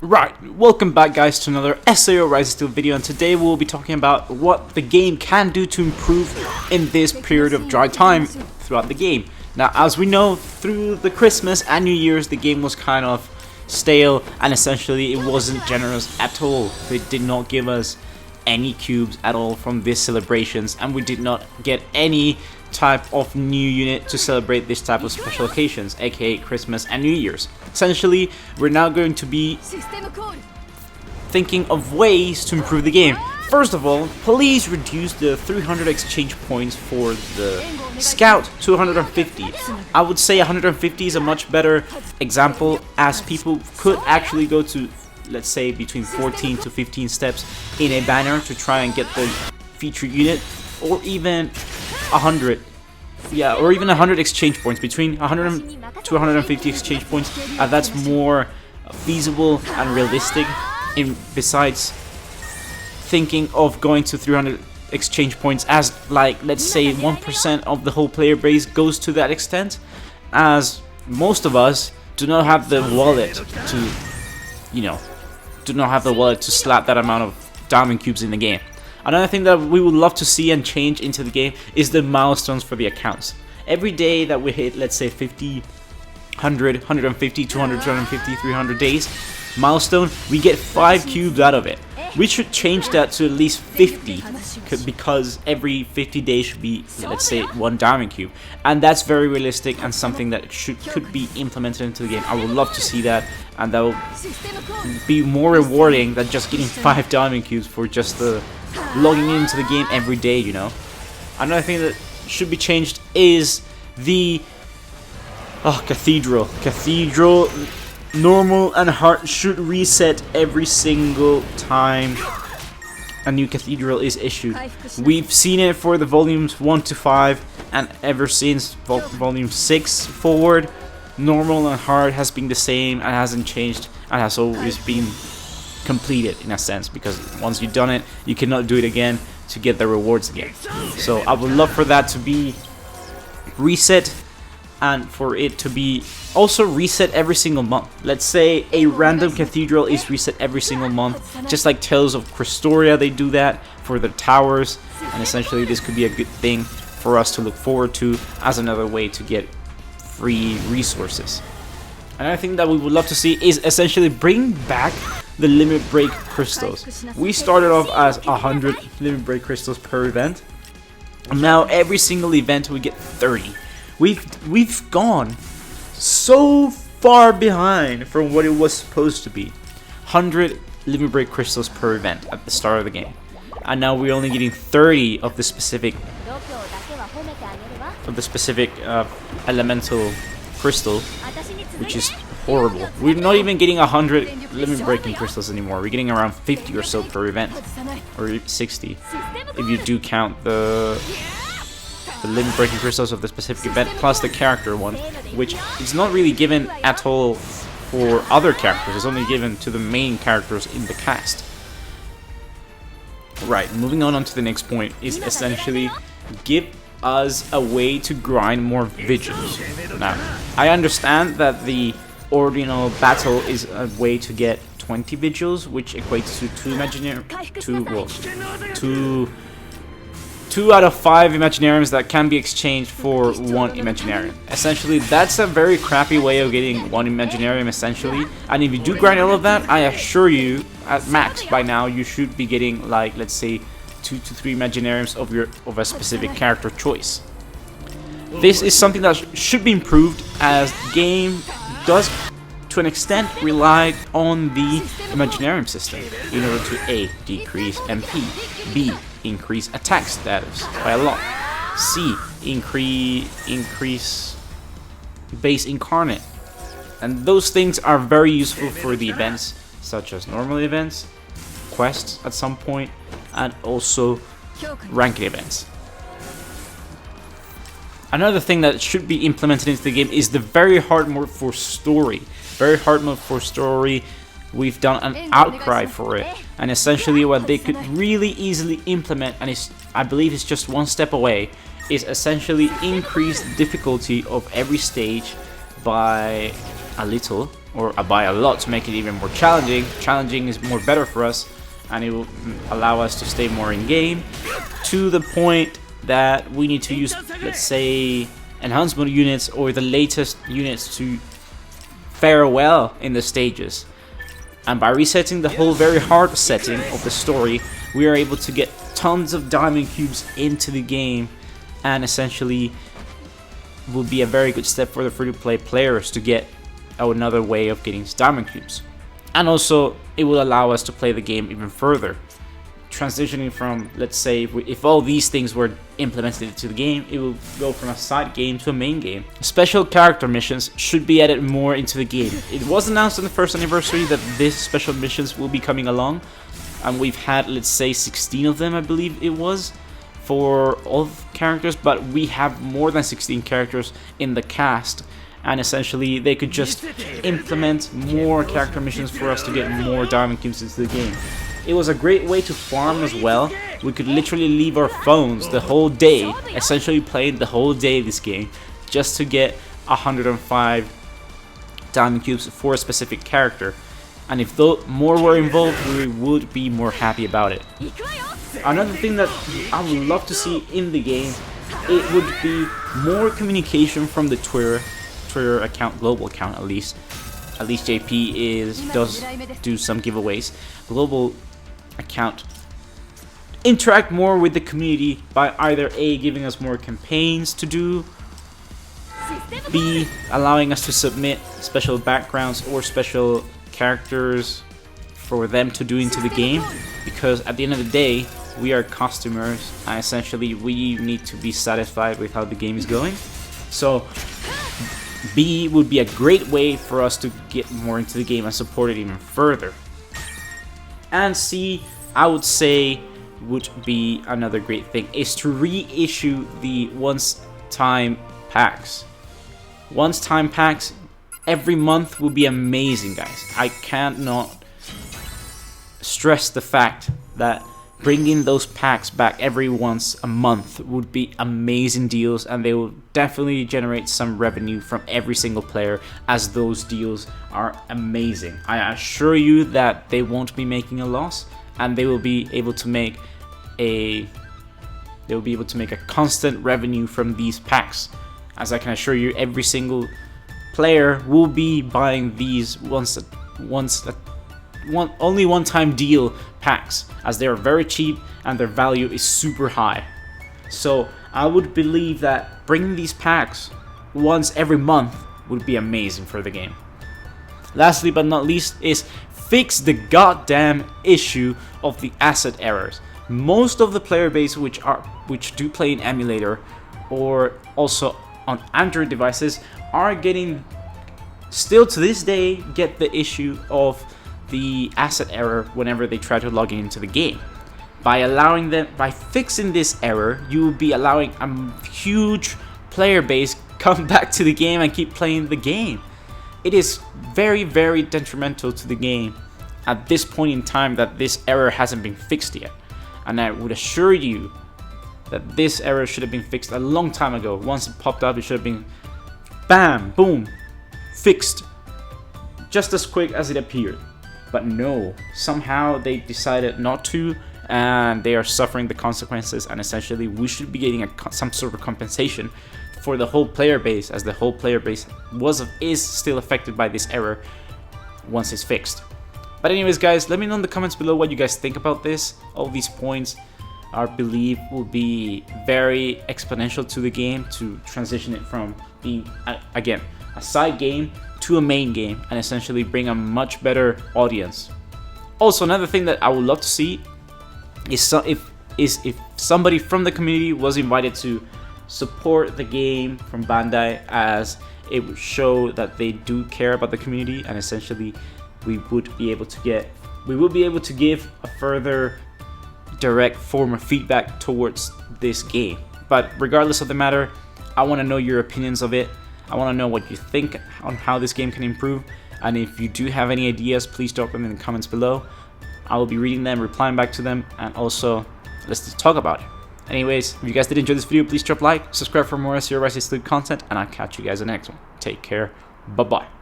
Right, welcome back guys to another SAO Rise of Steel video, and today we'll be talking about what the game can do to improve in this period of dry time throughout the game. Now, as we know, through the Christmas and New Year's, the game was kind of stale, and essentially it wasn't generous at all. They did not give us any cubes at all from these celebrations, and we did not get any type of new unit to celebrate this type of special occasions, aka Christmas and New Year's. Essentially, we're now going to be thinking of ways to improve the game. First of all, please reduce the 300 exchange points for the scout to 150. I would say 150 is a much better example, as people could actually go to, let's say, between 14 to 15 steps in a banner to try and get the featured unit, or even 100. Yeah, or even 100 exchange points, between 100 to 150 exchange points. That's more feasible and realistic, besides thinking of going to 300 exchange points, as, like, let's say 1% of the whole player base goes to that extent, as most of us do not have the wallet to, slap that amount of diamond cubes in the game. Another thing that we would love to see and change into the game is the milestones for the accounts. Every day that we hit, let's say 50, 100, 150, 200, 250, 300 days milestone, we get 5 cubes out of it. We should change that to at least 50, because every 50 days should be, let's say, 1 diamond cube. And that's very realistic and something that could be implemented into the game. I would love to see that, and that will be more rewarding than just getting 5 diamond cubes for just the logging into the game every day, Another thing that should be changed is the Cathedral. Cathedral, normal and hard, should reset every single time a new Cathedral is issued. We've seen it for the volumes 1 to 5, and ever since volume 6 forward, normal and hard has been the same and hasn't changed, and has always been completed in a sense, because once you've done it, you cannot do it again to get the rewards again. So I would love for that to be reset, and for it to be also reset every single month. Let's say a random Cathedral is reset every single month, just like Tales of Crestoria, they do that for the towers, and essentially this could be a good thing for us to look forward to as another way to get free resources. Another thing that we would love to see is essentially bring back the limit break crystals. We started off as 100 limit break crystals per event, and now every single event we get 30. We've gone so far behind from what it was supposed to be. 100 limit break crystals per event at the start of the game, and now we're only getting 30 of the specific elemental crystal, which is horrible. We're not even getting 100 limit breaking crystals anymore. We're getting around 50 or so per event, or 60 if you do count the limit breaking crystals of the specific event plus the character one, which is not really given at all for other characters. It's only given to the main characters in the cast. Right, moving on to the next point is essentially give us a way to grind more vigils. Now, I understand that the ordinal battle is a way to get 20 vigils, which equates to 2 out of 5 Imaginariums that can be exchanged for 1 Imaginarium. Essentially, that's a very crappy way of getting 1 Imaginarium, essentially. And if you do grind all of that, I assure you, at max by now, you should be getting, like, let's say 2 to 3 Imaginariums of a specific character choice. This is something that should be improved, as the game does to an extent rely on the Imaginarium system in order to A, decrease MP, B, increase attack status by a lot, C, increase base incarnate, and those things are very useful for the events such as normal events, quests at some point, and also ranked events. Another thing that should be implemented into the game is the very hard mode for story. Very hard mode for story. We've done an outcry for it, and essentially what they could really easily implement, and I believe it's just one step away, is essentially increase the difficulty of every stage by a little, or by a lot, to make it even more challenging. Challenging is more better for us, and it will allow us to stay more in game, to the point that we need to use, let's say, enhancement units or the latest units to fare well in the stages. And by resetting the whole very hard setting of the story, we are able to get tons of diamond cubes into the game, and essentially will be a very good step for the free-to-play players to get another way of getting diamond cubes. And also, it will allow us to play the game even further, transitioning from, let's say, if all these things were implemented into the game, it will go from a side game to a main game. Special character missions should be added more into the game. It was announced on the first anniversary that these special missions will be coming along, and we've had, let's say, 16 of them, I believe it was, for all characters, but we have more than 16 characters in the cast, and essentially they could just implement more character missions for us to get more diamond cubes into the game. It was a great way to farm as well. We could literally leave our phones the whole day, essentially playing the whole day this game, just to get 105 diamond cubes for a specific character. And if more were involved, we would be more happy about it. Another thing that I would love to see in the game, it would be more communication from the Twitter account, global account at least. At least JP does do some giveaways. Global account. Interact more with the community by either A, giving us more campaigns to do, B, allowing us to submit special backgrounds or special characters for them to do into the game, because at the end of the day, we are customers, and essentially we need to be satisfied with how the game is going. So B would be a great way for us to get more into the game and support it even further. And C, I would say, would be another great thing, is to reissue the once-time packs. Once-time packs every month would be amazing, guys. I cannot stress the fact that bringing those packs back every once a month would be amazing deals, and they will definitely generate some revenue from every single player, as those deals are amazing. I assure you that they won't be making a loss, and they will be able to make a constant revenue from these packs, as I can assure you every single player will be buying these only one-time deal packs, as they are very cheap and their value is super high. So I would believe that bringing these packs once every month would be amazing for the game. Lastly but not least is fix the goddamn issue of the asset errors. Most of the player base which do play in emulator or also on Android devices are getting, still to this day, get the issue of the asset error whenever they try to log into the game. By fixing this error, you will be allowing a huge player base come back to the game and keep playing the game. It is very, very detrimental to the game at this point in time that this error hasn't been fixed yet. And I would assure you that this error should have been fixed a long time ago. Once it popped up, it should have been bam, boom, fixed just as quick as it appeared. But no, somehow they decided not to, and they are suffering the consequences, and essentially we should be getting some sort of compensation for the whole player base, as the whole player base is still affected by this error once it's fixed. But anyways, guys, let me know in the comments below what you guys think about this. All these points I believe will be very exponential to the game, to transition it from being, again, a side game to a main game, and essentially bring a much better audience. Also, another thing that I would love to see is if somebody from the community was invited to support the game from Bandai, as it would show that they do care about the community, and essentially we would be able to give a further direct form of feedback towards this game. But regardless of the matter, I want to know your opinions of it. I want to know what you think on how this game can improve, and if you do have any ideas, please drop them in the comments below. I will be reading them, replying back to them, and also let's just talk about it. Anyways, if you guys did enjoy this video, please drop a like, subscribe for more SAO exclusive content, and I'll catch you guys in the next one. Take care, bye bye.